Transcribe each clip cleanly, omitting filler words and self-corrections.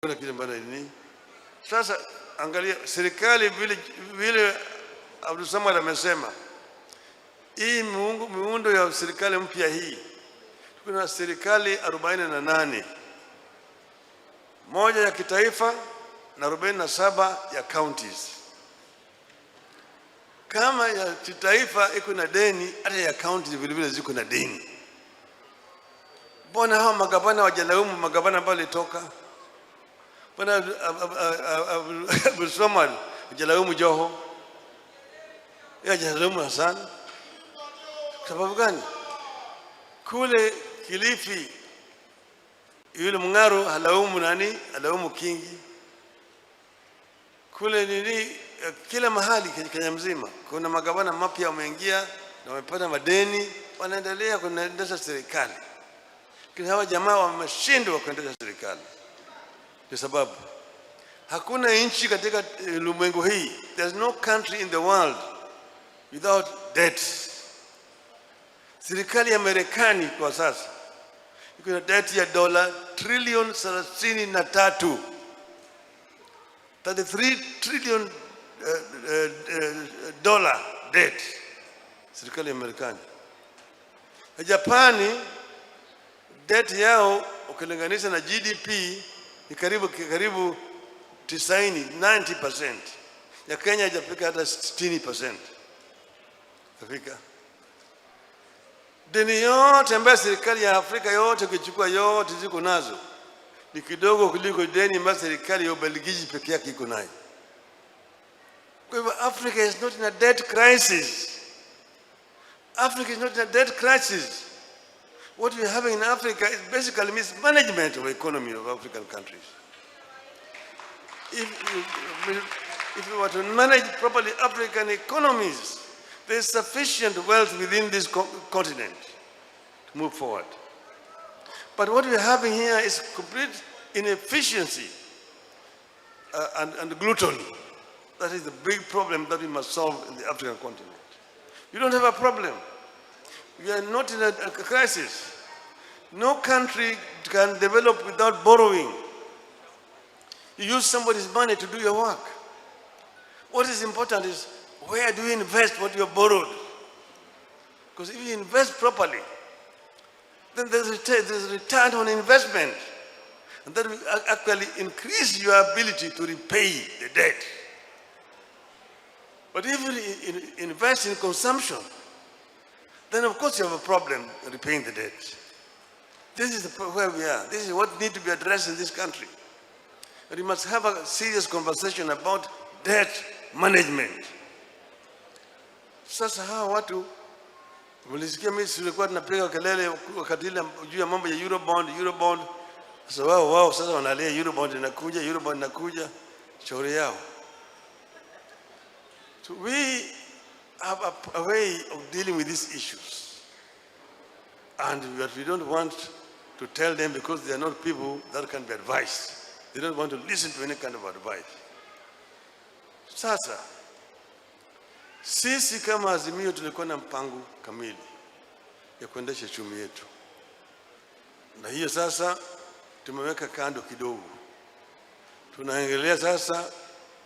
kuna kitu mbaya nini? Sasa angalia serikali vile Abdul Samad amesema hii miundo ya serikali mpya hii, kuna serikali 48, moja ya kitaifa na 47 ya counties. Kama ya kitaifa iko na deni, hata ya counties vile vile ziko na deni. Mbona hao magavana wajalaumu magavana ambao walitoka? Mbona Abdul Samad wajalaumu Joho? Ya wajalaumu Hassan? Sababu gani? Kule Kilifi yule Mung'aro halaumu nani? Halaumu Kingi. Kule nini, kila mahali Kenya mzima kuna magavana mapya wameingia na wamepata madeni, wanaendelea kuendesha serikali. Kile hawa jamaa wameshindwa kuendesha serikali. Kwa sababu hakuna nchi katika ulimwengu hii, there's no country in the world without debt. Serikali ya Marekani kwa sasa iko na debt ya $33 trillion debt. Serikali ya Marekani. Japani debt yao ukilinganisha na GDP ni karibu 90% ya Kenya haijafika hata 60%. Tafika deni yote ambayo serikali ya Afrika yote ukichukua yote ziko nazo ni kidogo kuliko deni ambayo serikali ya Ubelgiji pekee yake iko nayo. Kwa hivyo Africa is not in a debt crisis. Africa is not in a debt crisis. What we are having in Africa is basically mismanagement of the economy of African countries. If we were to manage properly African economies, there is sufficient wealth within this continent to move forward. But what we are having here is complete inefficiency and gluttony. That is the big problem that we must solve in the African continent. You don't have a problem. We are not in a crisis. No country can develop without borrowing. You use somebody's money to do your work. What is important is where do you invest what you have borrowed? Because if you invest properly, then there's a return on investment. And that will actually increase your ability to repay the debt. But if you invest in consumption, then of course you have a problem repaying the debt. This is where we are. This is what needs to be addressed in this country. And we must have a serious conversation about debt management. Sasa hawa watu mlisikia mimi silikuwa tunapiga kelele wakati ile juu ya mambo ya Eurobond. Sasa wao sasa wanalia Eurobond inakuja shauri yao. So we have a way of dealing with these issues. And we don't want to tell them because they are not people that can be advised. They don't want to listen to any kind of advice. Sasa sisi kama Azimio tulikuwa na mpango kamili ya kuendesha uchumi yetu. Na hiyo sasa tumeweka kando kidogo. Tunaangalia sasa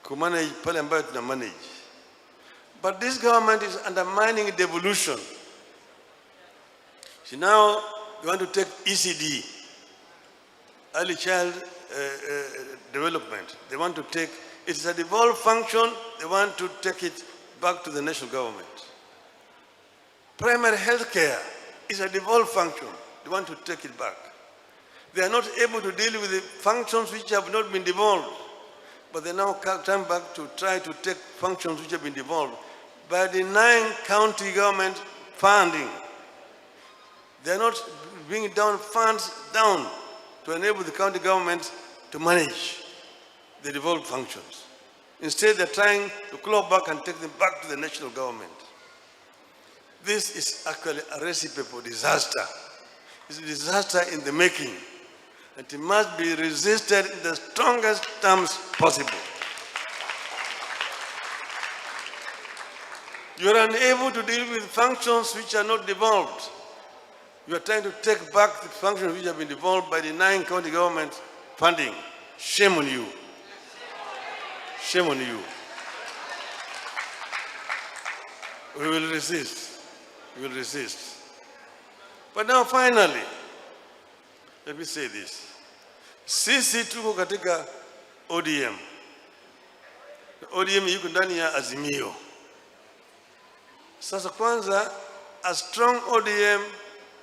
kumanage pale ambayo tuna manage. But this government is undermining devolution. So now they want to take ECD, early child development. They want to take, it's a devolved function, they want to take it back to the national government. Primary health care is a devolved function. They want to take it back. They are not able to deal with the functions which have not been devolved, but they now come back to try to take functions which have been devolved by denying county government funding. They are not bringing down funds down to enable the county government to manage the devolved functions. Instead, they're trying to claw back and take them back to the national government. This is actually a recipe for disaster. It's a disaster in the making. And it must be resisted in the strongest terms possible. You are unable to deal with functions which are not devolved. You are trying to take back the functions which have been devolved by denying county government funding. Shame on you. Shame on you. We will resist. We will resist. But now finally, let me say this. Sisi tuko katika ODM. ODM yuko ndani ya Azimio. Sasa kwanza, a strong ODM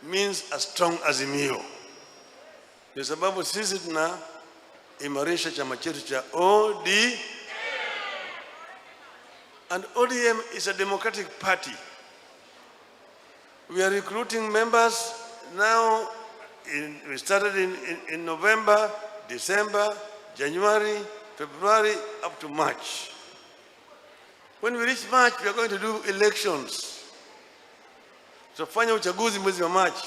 means a strong Azimio. Kwa sababu sisi tunaimarisha chama chetu cha ODM. And ODM is a democratic party. We are recruiting members now. We started in November, December, January, February, up to March. When we reach March, we are going to do elections. Tutafanya uchaguzi mwezi wa March.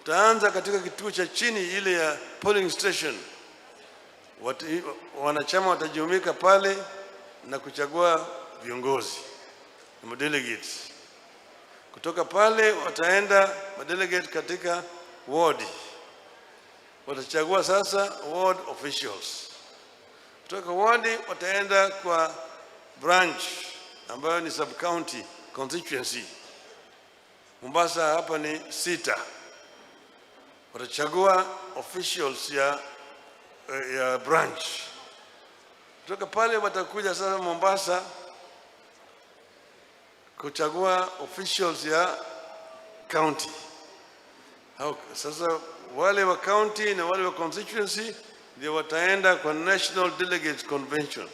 Tutaanza katika kituo cha chini ile ya polling station. Wanachama watajumika pale na kuchagua viongozi na delegates. Kutoka pale wataenda delegate katika ward. Watachagua sasa ward officials. Kutoka ward wataenda kwa branch ambayo ni sub county constituency. Mombasa hapa ni 6. Watachagua officials ya branch. Kutoka pale watakuja sasa Mombasa kuchagua officials ya county. Sasa wale wa county na wale wa constituency ndio wataenda kwa National Delegates Convention.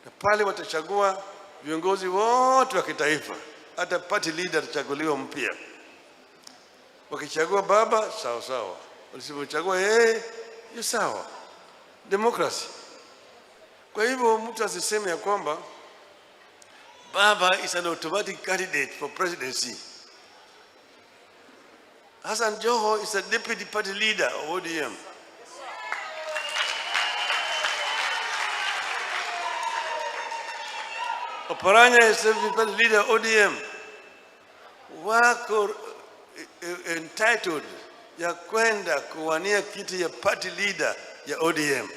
Na pale watachagua viongozi wote wa kitaifa. Hata party leader atachaguliwa mpya. Wakichagua baba, sawa sawa. Wasipochagua yeye, ni sawa. Democracy. Kwa hivyo mtu asiseme ya kwamba baba is an automatic candidate for presidency. Hassan Joho is a deputy party leader of ODM. Oparanya is a deputy party leader of ODM. Wako entitled ya kwenda kuwania kiti ya party leader ya ODM.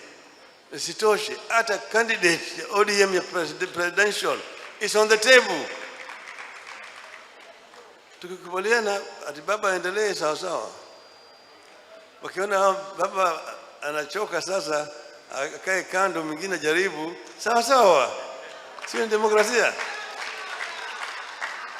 Sitoshi, hata candidate ya ODM ya presidential is on the table. Tukikubaliana ati baba aendelee sawa sawa. Wakiona baba anachoka sasa akae kando, mwingine jaribu, sawa sawa. Sio demokrasia.